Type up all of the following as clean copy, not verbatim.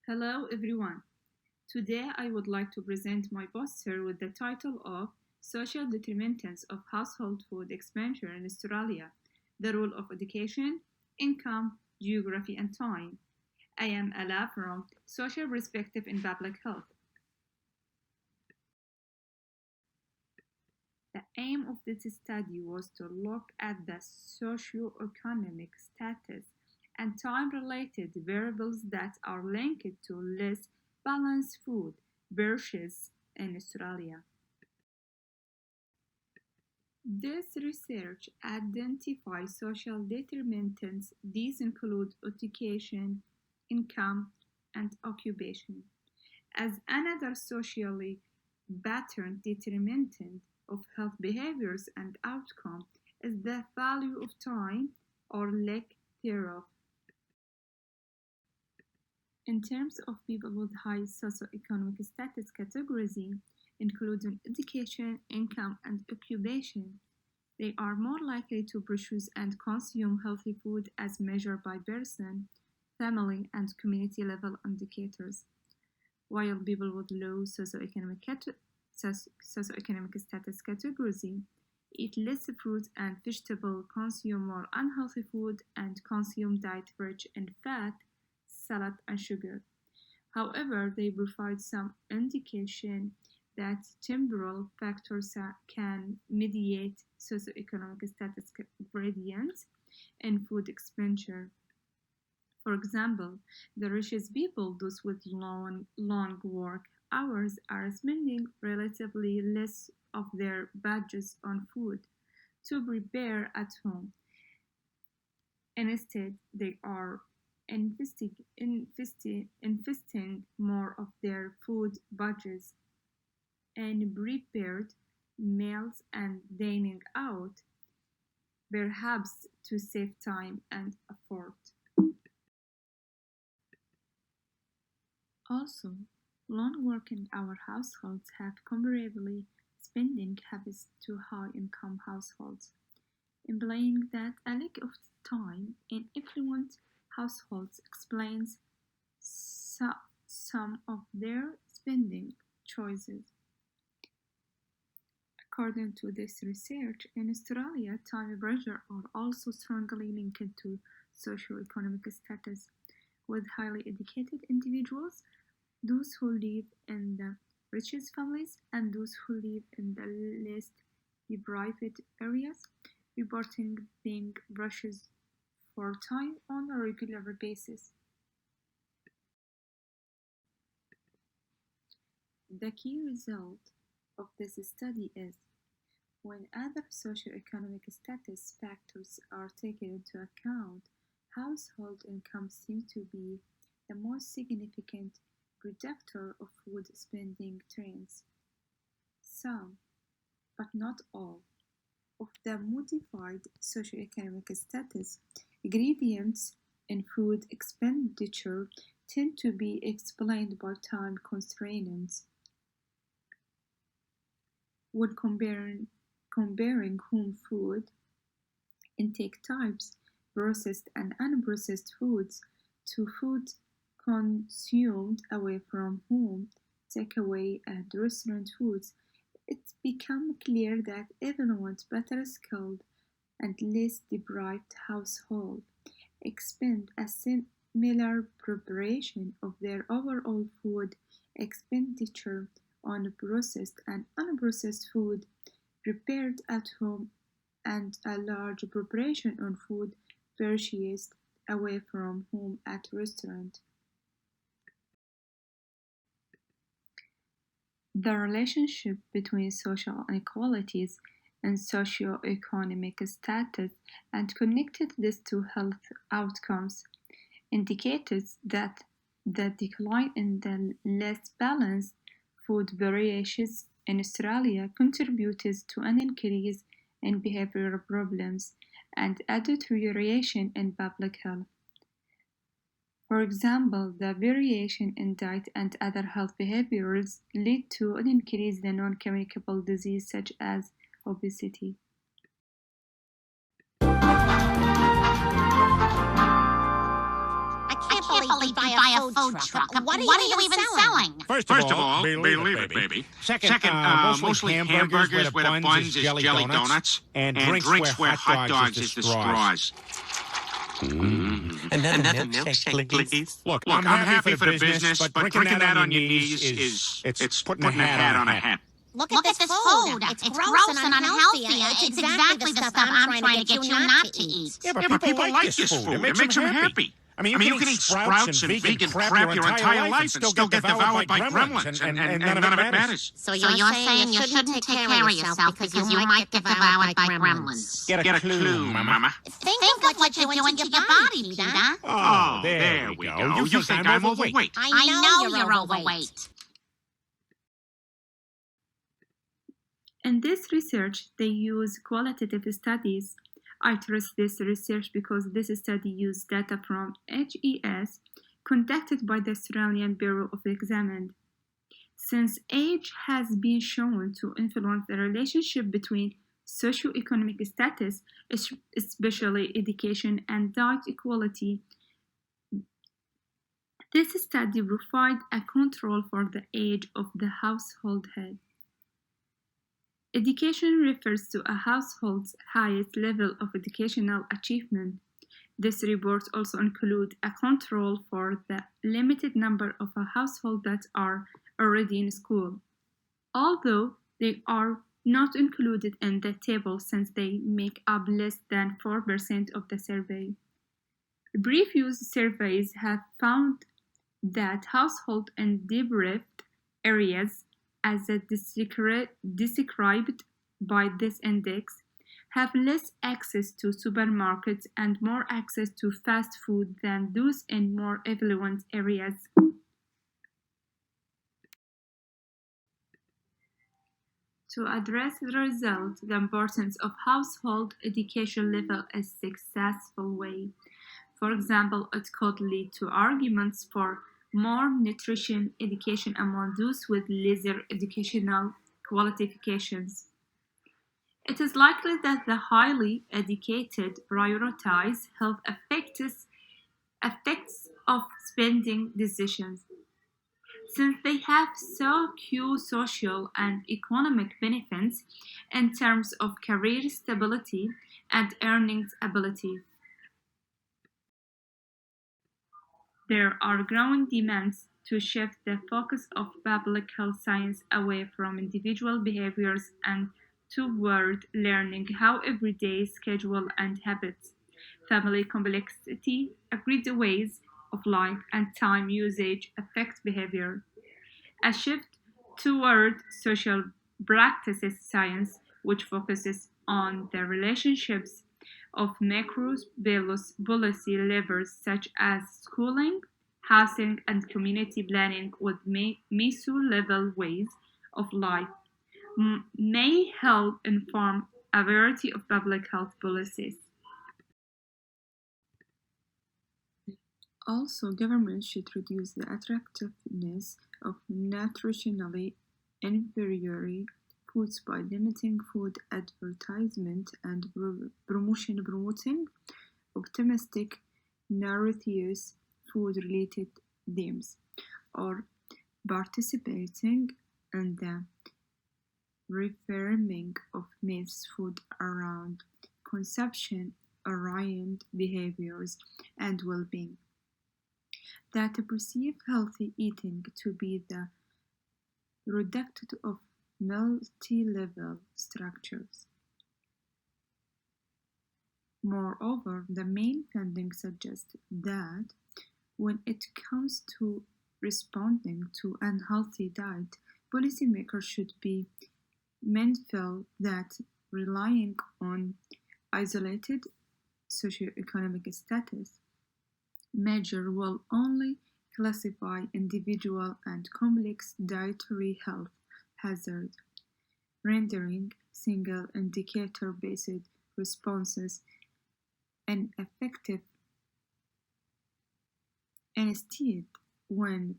Hello, everyone. Today I would like to present my poster with the title of Social Determinants of Household Food Expenditure in Australia: The Role of Education, Income, Geography, and Time. I am Ala from Social Perspective in Public Health. The aim of this study was to look at the socio-economic status and time-related variables that are linked to less balanced food purchases in Australia. This research identifies social determinants. These include education, income, and occupation. As another socially pattern determinant of health behaviors and outcome is the value of time or lack thereof. In terms of people with high socioeconomic status categorizing, including education, income, and occupation, they are more likely to purchase and consume healthy food as measured by person, family, and community level indicators, while people with low socioeconomic status categories eat less fruit and vegetable, consume more unhealthy food, and consume diet rich in fat, salad, and sugar. However, they provide some indication that temporal factors can mediate socioeconomic status gradients in food expenditure. For example, the richest people, those with long work hours, are spending relatively less of their budgets on food to prepare at home. Instead, they are investing more of their food budgets in prepared meals and dining out, perhaps to save time and effort. Also, long working hour households have comparably spending habits to high-income households, implying that a lack of time in affluent households explains some of their spending choices. According to this research, in Australia, time and pressure are also strongly linked to socio-economic status, with highly educated individuals, those who live in the richest families, and those who live in the least deprived areas, reporting being rushes for time on a regular basis. The key result of this study is when other socioeconomic status factors are taken into account, household income seems to be the most significant predictor of food spending trends. Some, but not all, of the modified socioeconomic status gradients in food expenditure tend to be explained by time constraints. When comparing home food intake types, processed and unprocessed foods, to food consumed away from home, takeaway, and restaurant foods, it's become clear that even with better skilled and less deprived households expend a similar proportion of their overall food expenditure on processed and unprocessed food prepared at home and a large proportion on food purchased away from home at restaurant. The relationship between social inequalities and socio-economic status and connected this to health outcomes indicates that the decline in the less balanced food variations in Australia contributed to an increase in behavioral problems and a deterioration in public health. For example, the variation in diet and other health behaviors lead to an increase in non-communicable disease such as obesity. I can't people eat by a food truck? What are you even selling? First of all, believe it, baby. Second, mostly hamburgers where the buns is jelly donuts, and drinks where hot dogs is the straws. Another milkshake, please. Look, I'm happy for the business, but drinking that on your knees it's putting a hat on a hat. Look at this food. It's gross and unhealthy. It's exactly the stuff I'm trying to get you not to eat. Yeah, but people like this food. It makes them happy. I mean, you can eat sprouts and vegan crap your entire life and still get devoured by gremlins, and none of it matters. So you're saying you shouldn't take care of yourself because you might get devoured by gremlins. Get a clue, Mama. Think of what you're doing to your body, Peter. Oh, there we go. You think I'm overweight. I know you're overweight. In this research, they use qualitative studies. I trust this research because this study used data from HES conducted by the Australian Bureau of Examined. Since age has been shown to influence the relationship between socioeconomic status, especially education and diet equality, this study provided a control for the age of the household head. Education refers to a household's highest level of educational achievement. This report also includes a control for the limited number of households that are already in school, although they are not included in the table since they make up less than 4% of the survey. Previous surveys have found that households in deprived areas, as described by this index, have less access to supermarkets and more access to fast food than those in more affluent areas. To address the result, the importance of household education level is a successful way. For example, it could lead to arguments for more nutrition education among those with lesser educational qualifications. It is likely that the highly educated prioritize health effects of spending decisions, since they have so few social and economic benefits in terms of career stability and earnings ability. There are growing demands to shift the focus of public health science away from individual behaviors and toward learning how everyday schedule and habits, family complexity, agreed ways of life, and time usage affect behavior. A shift toward social practices science, which focuses on the relationships of macro policy levers such as schooling, housing, and community planning with meso-level ways of life, may help inform a variety of public health policies. Also, governments should reduce the attractiveness of nutritionally inferior foods by limiting food advertisement and promoting optimistic narratives, food-related themes, or participating in the reframing of myths food around consumption-oriented behaviors and well-being that perceive healthy eating to be the product of multi-level structures. Moreover, the main findings suggest that when it comes to responding to unhealthy diet, policymakers should be mindful that relying on isolated socioeconomic status measure will only classify individual and complex dietary health hazards, rendering single indicator-based responses ineffective. Instead, when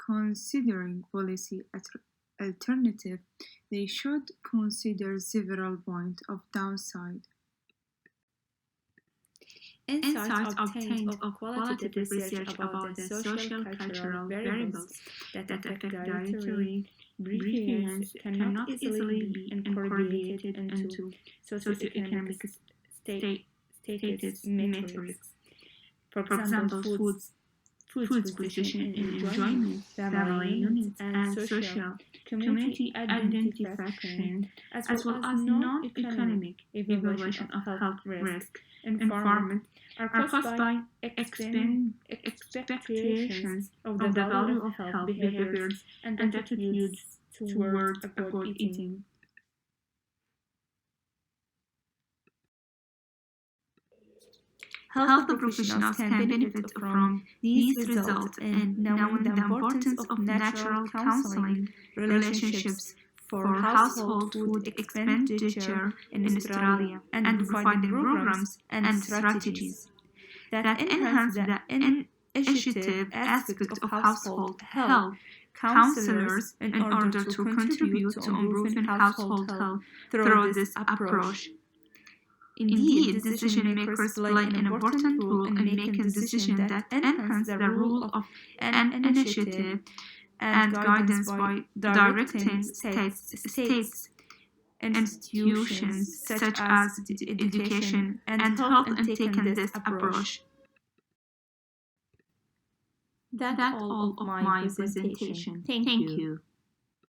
considering policy alternatives, they should consider several points of downside. Insights obtained of qualitative research about the social cultural variables that affect dietary preference cannot easily be incorporated into socioeconomic status metrics. For example, food's position in enjoyment, family units, and social community identification, as well as non-economic evaluation of health risk environment are caused by expectations of the value of health behaviors and attitudes toward about eating. Health professionals can benefit from these results in knowing the importance of natural counseling relationships for household food expenditure in Australia and providing programs and strategies that enhance the initiative aspect of household health counselors in order to contribute to improving household health through this approach. Indeed, decision makers play an important role in making decisions that enhance the role of an initiative and guidance by directing states, institutions such as education and health in taking this approach. That's all of my presentation. Thank you.